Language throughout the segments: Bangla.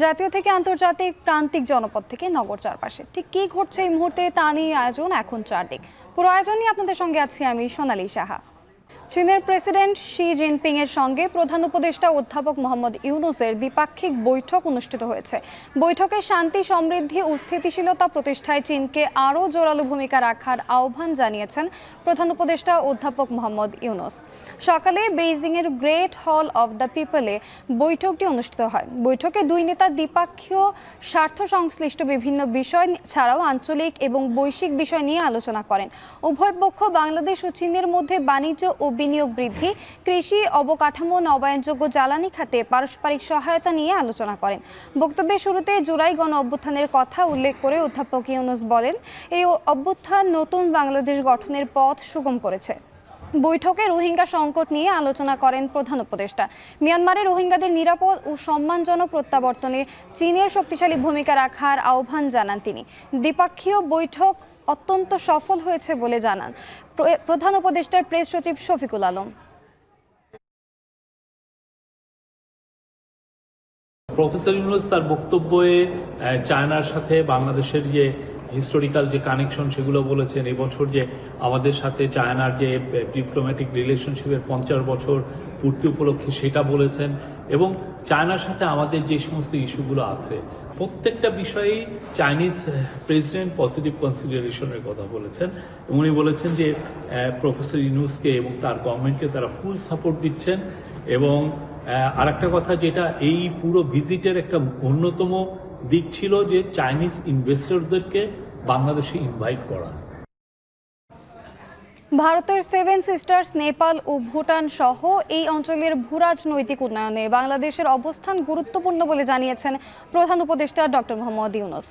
জাতীয় থেকে আন্তর্জাতিক প্রান্তিক জনপদ থেকে নগর চারপাশে ঠিক কী ঘটছে এই মুহূর্তে তা নিয়ে আয়োজন এখন চারদিক। পুরো আয়োজন নিয়ে আপনাদের সঙ্গে আছি আমি সোনালী সাহা। চীনের প্রেসিডেন্ট শি জিনপিং এর সঙ্গে প্রধান উপদেষ্টা অধ্যাপক মোহাম্মদ ইউনূসের দ্বিপাক্ষিক বৈঠক অনুষ্ঠিত হয়েছে। বৈঠকে শান্তি, সমৃদ্ধি ও স্থিতিশীলতা প্রতিষ্ঠায় চীনকে আরও জোরালো ভূমিকা রাখার আহ্বান জানিয়েছেন প্রধান উপদেষ্টা অধ্যাপক মোহাম্মদ ইউনূস। সকালে বেইজিংয়ের গ্রেট হল অব দ্য পিপলে বৈঠকটি অনুষ্ঠিত হয়। বৈঠকে দুই নেতা দ্বিপাক্ষীয় স্বার্থ সংশ্লিষ্ট বিভিন্ন বিষয় ছাড়াও আঞ্চলিক এবং বৈশ্বিক বিষয় নিয়ে আলোচনা করেন। উভয় পক্ষ বাংলাদেশ ও চীনের মধ্যে বাণিজ্য ও বিনিয়োগ বৃদ্ধি, কৃষি, অবকাঠামো, নবায়নযোগ্য জ্বালানি খাতে পারস্পরিক সহায়তা নিয়ে আলোচনা করেন। বক্তব্যের শুরুতে জুলাই গণ অভ্যুত্থানের কথা উল্লেখ করে অধ্যাপক ইউনূস বলেন, এই অভ্যুত্থান নতুন বাংলাদেশ গঠনের পথ সুগম করেছে। বৈঠকে রোহিঙ্গা সংকট নিয়ে আলোচনা করেন প্রধান উপদেষ্টা। মিয়ানমারে রোহিঙ্গাদের নিরাপদ ও সম্মানজনক প্রত্যাবর্তনে চীনের শক্তিশালী ভূমিকা রাখার আহ্বান জানান তিনি। দ্বিপাক্ষীয় বৈঠক অত্যন্ত সফল হয়েছে বলে জানান প্রধান উপদেষ্টার প্রেস সচিব শফিকুল আলম। প্রফেসর ইউনূস তার বক্তব্যে চায়নার সাথে বাংলাদেশের যে হিস্টোরিক্যাল যে কানেকশন সেগুলো বলেছেন। এবছর যে আমাদের সাথে চায়নার যে ডিপ্লোম্যাটিক রিলেশনশিপের 50 বছর পূর্তি উপলক্ষে সেটা বলেছেন, এবং চায়নার সাথে আমাদের যে সমস্ত ইস্যুগুলো আছে প্রত্যেকটা বিষয়েই চাইনিজ প্রেসিডেন্ট পজিটিভ কনসিডারেশনের কথা বলেছেন। উনি বলেছেন যে প্রফেসর ইউনূসকে এবং তার গভর্নমেন্টকে তারা ফুল সাপোর্ট দিচ্ছেন। এবং আরেকটা কথা, যেটা এই পুরো ভিজিটের একটা অন্যতম দিক ছিল, যে চাইনিজ ইনভেস্টরদেরকে বাংলাদেশে ইনভাইট করা। ভারতের সেভেন সিস্টার্স, নেপাল ও ভুটান সহ এই অঞ্চলের ভূরাজনৈতিক উন্নয়নে বাংলাদেশের অবস্থান গুরুত্বপূর্ণ বলে জানিয়েছেন প্রধান উপদেষ্টা ডক্টর মোহাম্মদ ইউনূস।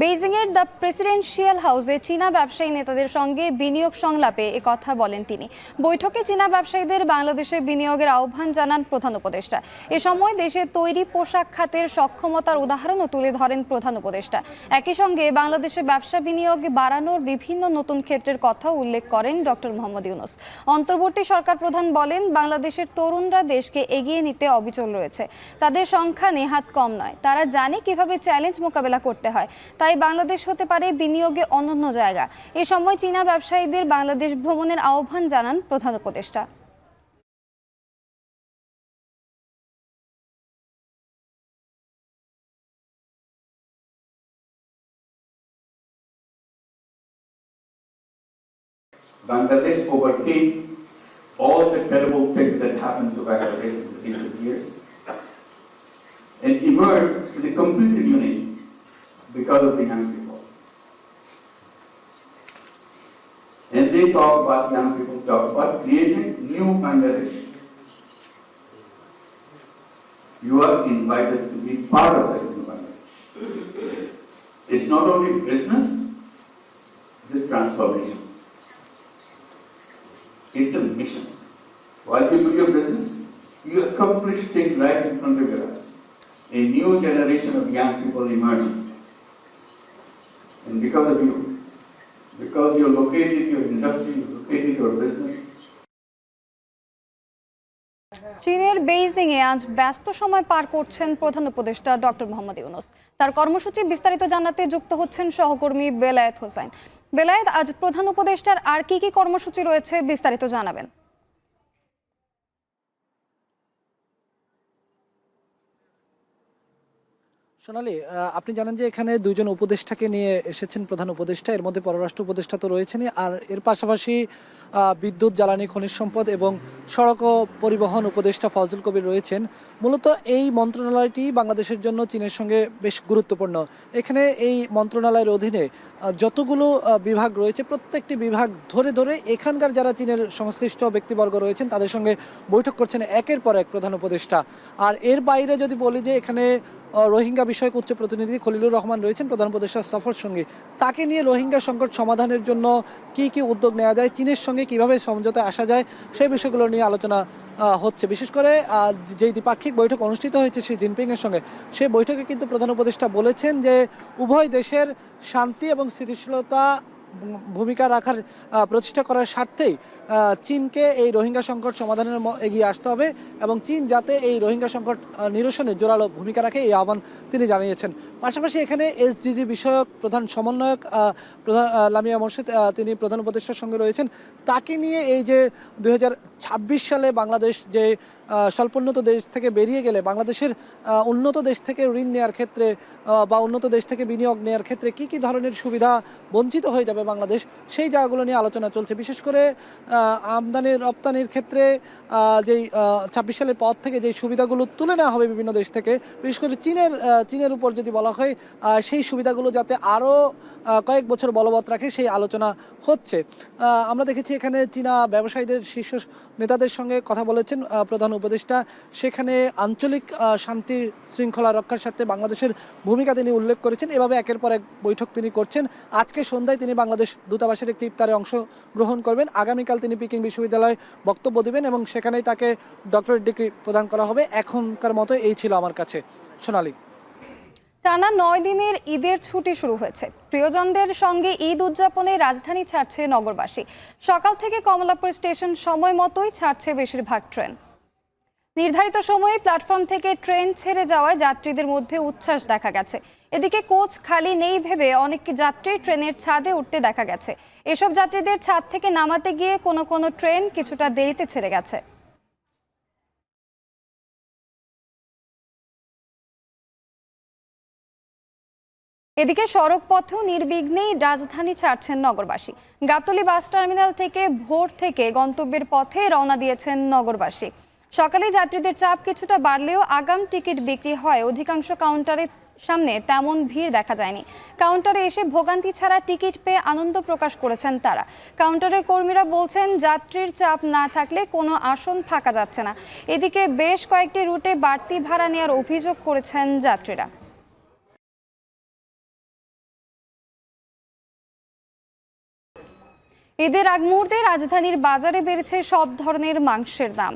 বেইজিংয়ের দ্য প্রেসিডেন্সিয়াল হাউসে চীনা ব্যবসায়ী নেতাদের সঙ্গে বিনিয়োগ সংলাপে একথা বলেন তিনি। বৈঠকে চীনা ব্যবসায়ীদের বাংলাদেশে বিনিয়োগের আহ্বান জানান প্রধান উপদেষ্টা। এ সময় দেশে তৈরি পোশাক খাতের সক্ষমতার উদাহরণও তুলে ধরেন প্রধান উপদেষ্টা। একই সঙ্গে বাংলাদেশে ব্যবসা বিনিয়োগ বাড়ানোর বিভিন্ন নতুন ক্ষেত্রের কথাও উল্লেখ করেন ডক্টর মোহাম্মদ ইউনূস। অন্তর্বর্তী সরকার প্রধান বলেন, বাংলাদেশের তরুণরা দেশকে এগিয়ে নিতে অবিচল রয়েছে। তাদের সংখ্যা নেহাত কম নয়। তারা জানে কিভাবে চ্যালেঞ্জ মোকাবেলা করতে হয়। তাই বাংলাদেশ হতে পারে বিনিয়োগে অনন্য জায়গা। এ সময় চীনা ব্যবসায়ীদের বাংলাদেশ ভ্রমণের আহ্বান জানান প্রধান উপদেষ্টা। Bangladesh overcame all the terrible things that happened to Bangladesh in recent years and emerged as a completely new nation because of the young people. And they talk about, young people talk about creating new Bangladesh. You are invited to be part of that new Bangladesh. It's not only business, it's a transformation. It's a mission. While you do your business, you accomplish things right in front of your eyes. A new generation of young people emerging. And because of you, because you located your industry, you located your business. চীনের বেইজিংয়ে আজ ব্যস্ত সময় পার করছেন প্রধান উপদেষ্টা ডক্টর মোহাম্মদ ইউনূস। তার কর্মসূচি বিস্তারিত জানাতে যুক্ত হচ্ছেন সহকর্মী বেলায়েত হোসেন। বেলায়েত, আজ প্রধান উপদেষ্টার আর কি কি কর্মসূচি রয়েছে বিস্তারিত জানাবেন। সোনালী, আপনি জানেন যে এখানে দুইজন উপদেষ্টাকে নিয়ে এসেছেন প্রধান উপদেষ্টা। এর মধ্যে পররাষ্ট্র উপদেষ্টা তো রয়েছেনই, আর এর পাশাপাশি বিদ্যুৎ, জ্বালানি, খনিজ সম্পদ এবং সড়ক ও পরিবহন উপদেষ্টা ফজল কবির রয়েছেন। মূলত এই মন্ত্রণালয়টি বাংলাদেশের জন্য চীনের সঙ্গে বেশ গুরুত্বপূর্ণ। এখানে এই মন্ত্রণালয়ের অধীনে যতগুলো বিভাগ রয়েছে, প্রত্যেকটি বিভাগ ধরে ধরে এখানকার যারা চীনের সংশ্লিষ্ট ব্যক্তিবর্গ রয়েছেন তাদের সঙ্গে বৈঠক করছেন একের পর এক প্রধান উপদেষ্টা। আর এর বাইরে যদি বলি যে এখানে রোহিঙ্গা বিষয়ক উচ্চ প্রতিনিধি খলিলুর রহমান রয়েছেন প্রধান উপদেষ্টার সফর সঙ্গে। তাকে নিয়ে রোহিঙ্গা সংকট সমাধানের জন্য কি কি উদ্যোগ নেওয়া যায়, চীনের সঙ্গে কিভাবে সমঝোতায় আসা যায়, সেই বিষয়গুলো নিয়ে আলোচনা হচ্ছে। বিশেষ করে যেই দ্বিপাক্ষিক বৈঠক অনুষ্ঠিত হয়েছে শি জিনপিংয়ের সঙ্গে, সেই বৈঠকে কিন্তু প্রধান উপদেষ্টা বলেছেন যে উভয় দেশের শান্তি এবং স্থিতিশীলতা ভূমিকা রাখার প্রচেষ্টা করার স্বার্থেই চীনকে এই রোহিঙ্গা সংকট সমাধানের এগিয়ে আসতে হবে এবং চীন যাতে এই রোহিঙ্গা সংকট নিরসনে জোরালো ভূমিকা রাখে এই আহ্বান তিনি জানিয়েছেন। পাশাপাশি এখানে এসডিজি বিষয়ক প্রধান সমন্বয়ক প্রধান লামিয়া মোর্শেদ তিনি প্রধান উপদেষ্টার সঙ্গে রয়েছেন। তাকে নিয়ে এই যে 2026 সালে বাংলাদেশ যে স্বল্পোন্নত দেশ থেকে বেরিয়ে গেলে বাংলাদেশের উন্নত দেশ থেকে ঋণ নেওয়ার ক্ষেত্রে বা উন্নত দেশ থেকে বিনিয়োগ নেওয়ার ক্ষেত্রে কি কি ধরনের সুবিধা বঞ্চিত হয়ে যাবে বাংলাদেশ, সেই জায়গাগুলো নিয়ে আলোচনা চলছে। বিশেষ করে আমদানি রপ্তানির ক্ষেত্রে যেই 26 সালের পর থেকে যে সুবিধাগুলো তুলে নেওয়া হবে বিভিন্ন দেশ থেকে, বিশেষ করে চীনের উপর যদি বলা হয় সেই সুবিধাগুলো যাতে আরও কয়েক বছর বলবৎ রাখে সেই আলোচনা হচ্ছে। আমরা দেখেছি এখানে চীনা ব্যবসায়ীদের শীর্ষ নেতাদের সঙ্গে কথা বলেছেন প্রধান উপদেষ্টা। সেখানে আঞ্চলিক শান্তি শৃঙ্খলা রক্ষার স্বার্থে বাংলাদেশের ভূমিকা তিনি উল্লেখ করেছেন। এভাবে একের পর এক বৈঠক তিনি করছেন। আজকে সন্ধ্যায় তিনি বাংলাদেশ দূতাবাসের একটি ইফতারে অংশগ্রহণ করবেন। আগামীকাল তিনি পিকিং বিশ্ববিদ্যালয়ে বক্তব্য দেবেন এবং সেখানেই তাকে ডক্টরেট ডিগ্রি প্রদান করা হবে। এখনকার মতো এই ছিল আমার কাছে। সোনালী, টানা 9 দিনের ঈদের ছুটি শুরু হয়েছে। প্রিয়জনদের সঙ্গে ঈদ উদযাপনে রাজধানী ছাড়ছে নগরবাসী। সকাল থেকে কমলাপুর স্টেশন সময় মতোই ছাড়ছে বেশিরভাগ ট্রেন। নির্ধারিত সময়ে প্ল্যাটফর্ম থেকে ট্রেন ছেড়ে যাওয়ায় যাত্রীদের মধ্যে উচ্ছ্বাস দেখা গেছে। এদিকে কোচ খালি নেই ভেবে অনেক যাত্রী ট্রেনের ছাদে উঠতে দেখা গেছে। এসব যাত্রীদের ছাদ থেকে নামাতে গিয়ে কোনো ট্রেন কিছুটা দেরিতে ছেড়ে গেছে। এদিকে সড়ক পথেও নির্বিঘ্নেই রাজধানী ছাড়ছেন নগরবাসী। গাবতলী বাস টার্মিনাল থেকে ভোর থেকে গন্তব্যের পথে রওনা দিয়েছেন নগরবাসী। সকালে যাত্রীদের চাপ কিছুটা বাড়লেও আগাম টিকিট বিক্রি হয় অধিকাংশ কাউন্টারের সামনে তেমন ভিড় দেখা যায়নি। কাউন্টারে এসে ভোগান্তি ছাড়া টিকিট পেয়ে আনন্দ প্রকাশ করেছেন তারা। কাউন্টারের কর্মীরা বলছেন যাত্রীর চাপ না থাকলে কোনো আসন ফাঁকা যাচ্ছে না। এদিকে বেশ কয়েকটি রুটে বাড়তি ভাড়া নেওয়ার অভিযোগ করেছেন যাত্রীরা। ঈদের আগ মুহূর্তে রাজধানীর বাজারে বেড়েছে সব ধরনের মাংসের দাম।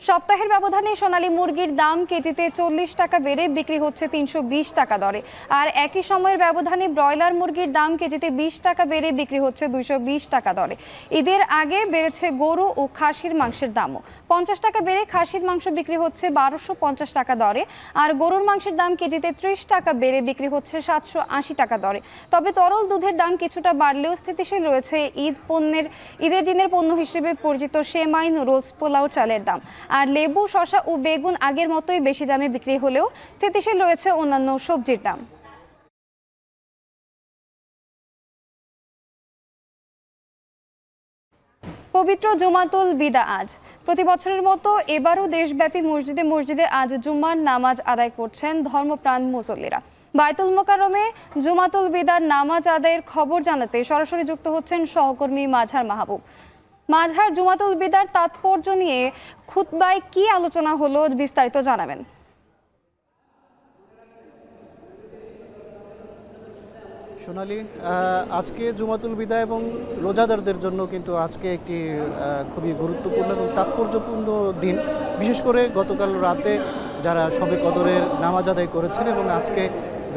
সপ্তাহের ব্যবধানে সোনালী মুরগির দাম কেজিতে 40 টাকা বেড়ে বিক্রি হচ্ছে 320 টাকা দরে। আর একই সময়ের ব্যবধানে ব্রয়লার মুরগির দাম কেজিতে 20 টাকা বেড়ে বিক্রি হচ্ছে 220 টাকা দরে। ঈদের আগে বেড়েছে গরু ও খাসির মাংসের দামও। 50 টাকা বেড়ে খাসির মাংস বিক্রি হচ্ছে 1250 টাকা দরে। আর গরুর মাংসের দাম কেজিতে 30 টাকা বেড়ে বিক্রি হচ্ছে 780 টাকা দরে। তবে তরল দুধের দাম কিছুটা বাড়লেও স্থিতিশীল রয়েছে ঈদের দিনের পণ্য হিসেবে পরিচিত সেমাই, নুডলস, পোলাও চালের দাম। আর লেবু, শসা ও বেগুন আগের মতোই বেশি দামে বিক্রি হলেও স্থিতিশীল রয়েছে অন্যান্য সবজির দাম। পবিত্র জুমাতুল বিদা আজ। প্রতি বছরের মতো এবারও দেশব্যাপী মসজিদে মসজিদে আজ জুম্মার নামাজ আদায় করছেন ধর্মপ্রাণ মুসল্লিরা। বায়তুল মোকাররমে জুমাতুল বিদার নামাজ আদায়ের খবর জানাতে সরাসরি যুক্ত হচ্ছেন সহকর্মী মাঝার মাহবুব। মাঝার, জুমাতুল বিদার তাৎপর্য নিয়ে খুতবায় কি আলোচনা হলো বিস্তারিত জানাবেন। সোনালী, আজকে জুমাতুল বিদা এবং রোজাদারদের জন্য কিন্তু আজকে একটি খুবই গুরুত্বপূর্ণ এবং তাৎপর্যপূর্ণ দিন। বিশেষ করে গতকাল রাতে যারা শবে কদরের নামাজ আদায় করেছেন এবং আজকে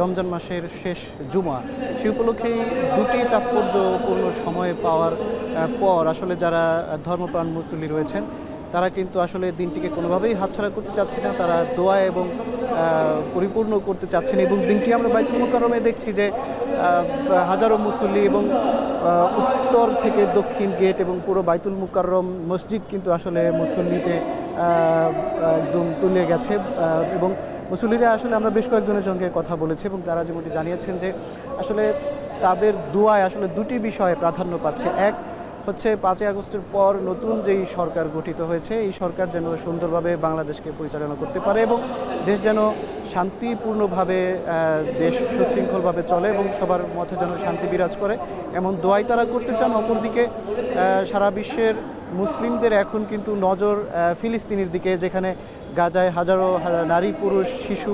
রমজান মাসের শেষ জুমা, সেই উপলক্ষেই দুটি তাৎপর্যপূর্ণ সময় পাওয়ার পর আসলে যারা ধর্মপ্রাণ মুসল্লি রয়েছেন তারা কিন্তু আসলে দিনটিকে কোনোভাবেই হাতছাড়া করতে চাচ্ছে না। তারা দোয়া এবং পরিপূর্ণ করতে চাচ্ছেন এবং দিনটি আমরা বাইতুল মোকাররমে দেখছি যে হাজারো মুসল্লি এবং উত্তর থেকে দক্ষিণ গেট এবং পুরো বাইতুল মোকাররম মসজিদ কিন্তু আসলে মুসল্লিতে একদম তুলে গেছে এবং মুসল্লিরা আসলে আমরা বেশ কয়েকজনের সঙ্গে কথা বলেছি এবং তারা যেমনটি জানিয়েছেন যে আসলে তাদের দোয়ায় আসলে দুটি বিষয়ে প্রাধান্য পাচ্ছে। এক হচ্ছে 5ই আগস্টের পর নতুন যেই সরকার গঠিত হয়েছে এই সরকার যেন সুন্দরভাবে বাংলাদেশকে পরিচালনা করতে পারে এবং দেশ যেন শান্তিপূর্ণভাবে দেশ সুশৃঙ্খলভাবে চলে এবং সবার মাঝে যেন শান্তি বিরাজ করে এমন দোয়াই তারা করতে চান। অপরদিকে সারা বিশ্বের মুসলিমদের এখন কিন্তু নজর ফিলিস্তিনের দিকে, যেখানে গাজায় হাজারো নারী, পুরুষ, শিশু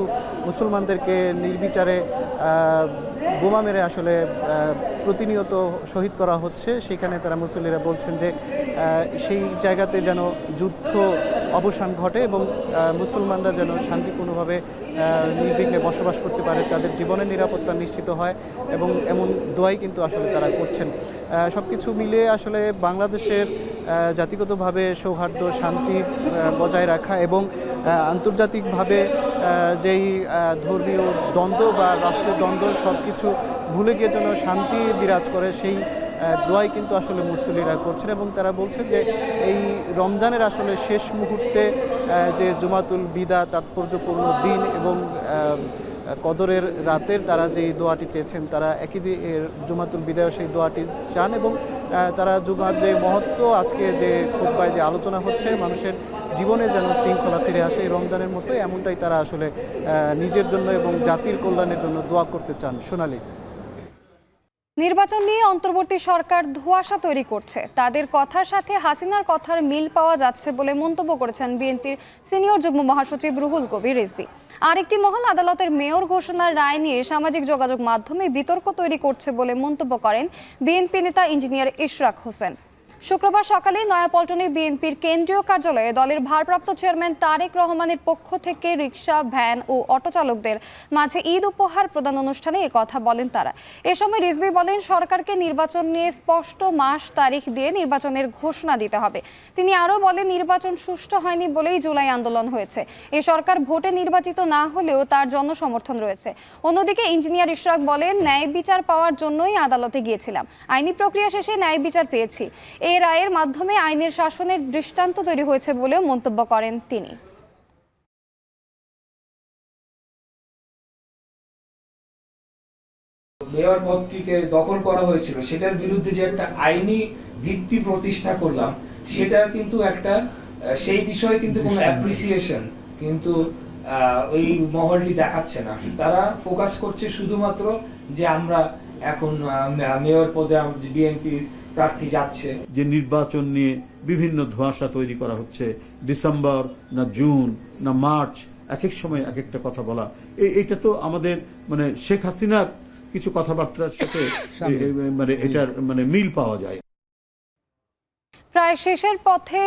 মুসলমানদেরকে নির্বিচারে বোমা মেরে আসলে প্রতিনিয়ত শহীদ করা হচ্ছে। সেখানে তারা মুসল্লিরা বলছেন যে সেই জায়গাতে যেন যুদ্ধ অবসান ঘটে এবং মুসলমানরা যেন শান্তিপূর্ণভাবে নির্বিঘ্নে বসবাস করতে পারে, তাদের জীবনের নিরাপত্তা নিশ্চিত হয় এবং এমন দোয়াই কিন্তু আসলে তারা করছেন। সব কিছু মিলিয়ে আসলে বাংলাদেশের জাতিগতভাবে সৌহার্দ্য শান্তি বজায় রাখা এবং আন্তর্জাতিকভাবে যেই ধর্মীয় দ্বন্দ্ব বা রাষ্ট্রীয় দ্বন্দ্ব সব কিছু ভুলে গিয়ে যেন শান্তি বিরাজ করে সেই দোয়াই কিন্তু আসলে মুসল্লিরা করছেন এবং তারা বলছেন যে এই রমজানের আসলে শেষ মুহূর্তে যে জুমাতুল বিদা তাৎপর্যপূর্ণ দিন এবং কদরের রাতের তারা যে দোয়াটি চেয়েছেন, তারা একই জুমাতুল বিদায় সেই দোয়াটি চান এবং তারা জুমার যে মহত্ব আজকে যে খুতবায় যে আলোচনা হচ্ছে মানুষের জীবনে যেন শৃঙ্খলা ফিরে আসে এই রমজানের মতো, এমনটাই তারা আসলে নিজের জন্য এবং জাতির কল্যাণের জন্য দোয়া করতে চান। সোনালী, নির্বাচন নিয়ে অন্তর্বর্তী সরকার ধোঁয়াশা তৈরি করছে, তাদের কথার সাথে হাসিনার কথার মিল পাওয়া যাচ্ছে বলে মন্তব্য করেছেন বিএনপির সিনিয়র যুগ্ম মহাসচিব রুহুল কবির রিজভী। আরেকটি মহল আদালতের মেয়র ঘোষণার রায় নিয়ে সামাজিক যোগাযোগ মাধ্যমে বিতর্ক তৈরি করছে বলে মন্তব্য করেন বিএনপি নেতা ইঞ্জিনিয়ার ইশরাক হোসেন। শুক্রবার সকালে নয়াপল্টনে বিএনপির কেন্দ্রীয় কার্যালয়ে দলের ভারপ্রাপ্ত চেয়ারম্যান তারেক রহমানের পক্ষ থেকে রিকশা, ভ্যান ও অটো চালকদের মাঝে ঈদ উপহার প্রদান অনুষ্ঠানে কথা বলেন তারা। এ সময় রিজভী বলেন, সরকারকে নির্বাচন নিয়ে স্পষ্ট মাস তারিখ দিয়ে নির্বাচনের ঘোষণা দিতে হবে। তিনি আরও বলেন, নির্বাচন সুষ্ঠু হয়নি বলেই জুলাই আন্দোলন হয়েছে। এ সরকার ভোটে নির্বাচিত না হলেও তার জনসমর্থন রয়েছে। অন্যদিকে ইঞ্জিনিয়ার ইশরাক বলেন, ন্যায় বিচার পাওয়ার জন্যই আদালতে গিয়েছিলাম, আইনি প্রক্রিয়া শেষে ন্যায় বিচার পেয়েছি। এই রায়ের মাধ্যমে আইনের শাসনের দৃষ্টান্ত তৈরি হয়েছে বলেও মন্তব্য করেন তিনি। মেয়র পদটিকে দখল করা হয়েছিল সেটার বিরুদ্ধে যে একটা আইনি ভিত্তি প্রতিষ্ঠা করলাম, সেটার কিন্তু একটা সেই বিষয়ে কিন্তু কোনো অ্যাপ্রিসিয়েশন কিন্তু ওই মহলটি দেখাচ্ছে না। তারা ফোকাস করছে শুধুমাত্র যে আমরা এখন মেয়র পদে বিএনপি প্রার্থী যাচ্ছে। যে নির্বাচন নিয়ে বিভিন্ন ধোঁয়াশা তৈরি করা হচ্ছে, ডিসেম্বর না জুন না মার্চ, এক এক সময় এক একটা কথা বলা, এইটা তো আমাদের মানে শেখ হাসিনার কিছু কথাবার্তার সাথে মানে এটার মানে মিল পাওয়া যায়। প্রায় শেষের পথে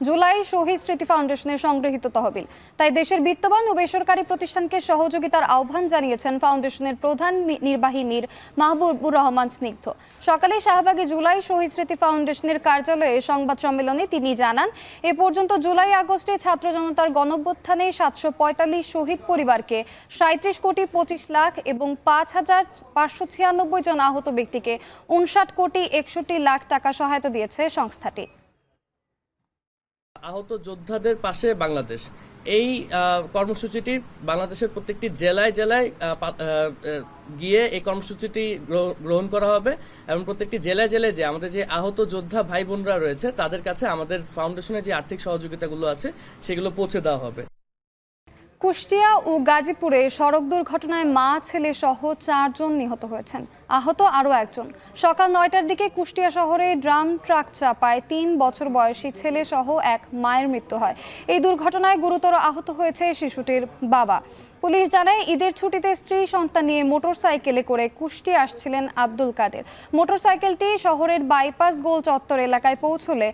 জুলাই শহীদ স্মৃতি ফাউন্ডেশনের সংগৃহীত তহবিল, তাই দেশের বিত্তবান ও বেসরকারি প্রতিষ্ঠানকে সহযোগিতার আহ্বান জানিয়েছেন ফাউন্ডেশনের প্রধান নির্বাহী মীর মাহবুবুর রহমান স্নিগ্ধ। সকালে শাহবাগে জুলাই শহীদ স্মৃতি ফাউন্ডেশনের কার্যালয়ে সংবাদ সম্মেলনে তিনি জানান, এ পর্যন্ত জুলাই আগস্টে ছাত্র জনতার গণঅভ্যুত্থানে 745 শহীদ পরিবারকে 37 কোটি 25 লাখ এবং 5,596 জন আহত ব্যক্তিকে 59 কোটি 61 লাখ টাকা সহায়তা দিয়েছে সংস্থাটি। আহত যোদ্ধাদের পাশে বাংলাদেশ, এই কর্মসূচিটি বাংলাদেশের প্রত্যেকটি জেলায় জেলায় গিয়ে এই কর্মসূচিটি গ্রহণ করা হবে এবং প্রত্যেকটি জেলায় জেলায় যে আমাদের যে আহত যোদ্ধা ভাই বোনরা রয়েছে তাদের কাছে আমাদের ফাউন্ডেশনের যে আর্থিক সহযোগিতাগুলো আছে সেগুলো পৌঁছে দেওয়া হবে। কুষ্টিয়া ও গাজীপুরে সড়ক দুর্ঘটনায় মা ছেলে সহ 4 জন নিহত হয়েছেন, আহত আরও একজন। সকাল 9টার দিকে কুষ্টিয়া শহরে ড্রাম ট্রাক চাপায় 3 বছর বয়সী ছেলে সহ এক মায়ের মৃত্যু হয়। এই দুর্ঘটনায় গুরুতর আহত হয়েছে শিশুটির বাবা। পুলিশ জানায়, ঈদের ছুটিতে স্ত্রী সন্তান নিয়ে মোটরসাইকেলে করে কুষ্টিয়া আসছিলেন আব্দুল কাদের। মোটরসাইকেলটি শহরের বাইপাস গোল চত্বর এলাকায় পৌঁছলে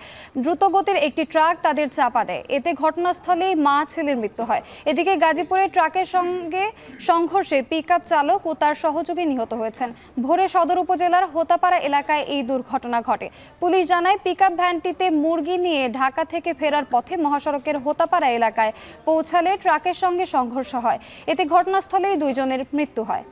দ্রুতগতির একটি ট্রাক তাদের চাপা দেয়। এতে ঘটনাস্থলেই মা ছেলের মৃত্যু হয়। এদিকে গাজীপুরে ট্রাকের সঙ্গে সংঘর্ষে পিকআপ চালক ও তার সহযোগী নিহত হয়েছেন। ভোরে সদর উপজেলার হোতাপাড়া এলাকায় এই দুর্ঘটনা ঘটে। পুলিশ জানায়, পিকআপ ভ্যানটিতে মুরগি নিয়ে ঢাকা থেকে ফেরার পথে মহাসড়কের হোতাপাড়া এলাকায় পৌঁছালে ট্রাকের সঙ্গে সংঘর্ষ হয়। এতে ঘটনাস্থলেই 2 জনের মৃত্যু হয়।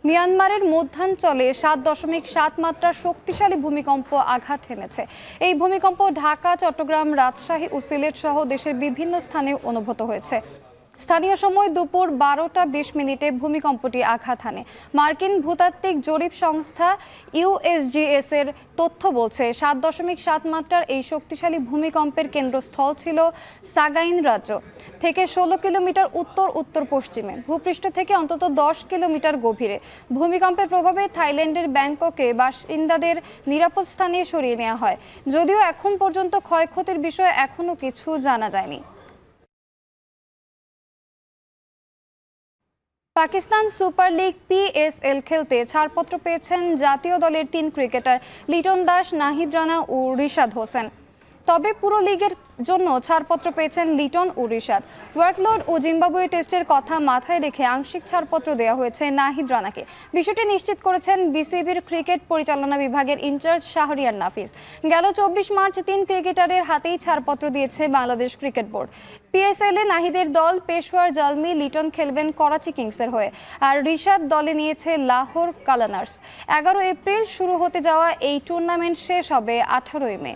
মিয়ানমারের মধ্যাঞ্চলে 7.7 মাত্রার শক্তিশালী ভূমিকম্প আঘাত হেনেছে। এই ভূমিকম্প ঢাকা, চট্টগ্রাম, রাজশাহী ও সিলেট সহ দেশের বিভিন্ন স্থানে অনুভূত হয়েছে। স্থানীয় সময় দুপুর 12টা 20 মিনিটে ভূমিকম্পটি আঘাত হানে। মার্কিন ভূতাত্ত্বিক জরিপ সংস্থা USGS এর তথ্য বলছে, 7.7 মাত্রার এই শক্তিশালী ভূমিকম্পের কেন্দ্রস্থল ছিল সাগাইন রাজ্য থেকে 16 কিলোমিটার উত্তর পশ্চিমে, ভূপৃষ্ঠ থেকে অন্তত 10 কিলোমিটার গভীরে। ভূমিকম্পের প্রভাবে থাইল্যান্ডের ব্যাংককে বাসিন্দাদের নিরাপদ স্থানে সরিয়ে নেওয়া হয়, যদিও এখন পর্যন্ত ক্ষয়ক্ষতির বিষয়ে এখনো কিছু জানা যায়নি। পাকিস্তান সুপার লিগ PSL খেলতে ছাড়পত্র পেয়েছেন জাতীয় দলের 3 ক্রিকেটার লিটন দাস, নাহিদ রানা ও রিশাদ হোসেন। তবে পুরো লিগের জন্য ছাড়পত্র পেয়েছেন লিটন ও রিশাদ। ওয়ার্কলোড ও জিম্বাবুয়ে টেস্টের কথা মাথায় রেখে আংশিক ছাড়পত্র দেওয়া হয়েছে নাহিদ রানাকে। বিষয়টি নিশ্চিত করেছেন বিসিবির ক্রিকেট পরিচালনা বিভাগের ইনচার্জ শাহরিয়ার নাফিস। গেল 24 মার্চ 3 ক্রিকেটারের হাতেই ছাড়পত্র দিয়েছে বাংলাদেশ ক্রিকেট বোর্ড। পিএসএল-এ নাহিদের দল পেশোয়ার জালমি, লিটন খেলবেন করাচি কিংসের হয়ে, আর রিশাদ দলে নিয়েছে লাহোর কালানার্স। 11 এপ্রিল শুরু হতে যাওয়া এই টুর্নামেন্ট শেষ হবে 18 মে।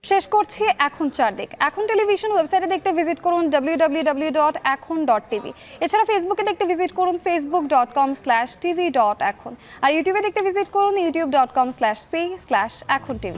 শেষ করছি এখন চারদিক। এখন টেলিভিশন ওয়েবসাইটে দেখতে ভিজিট করুন www.ekhon.tv। এছাড়া ফেসবুকে দেখতে ভিজিট করুন facebook.com/tv.ekhon। আর ইউটিউবে দেখতে ভিজিট করুন youtube.com/c/ekhon tv।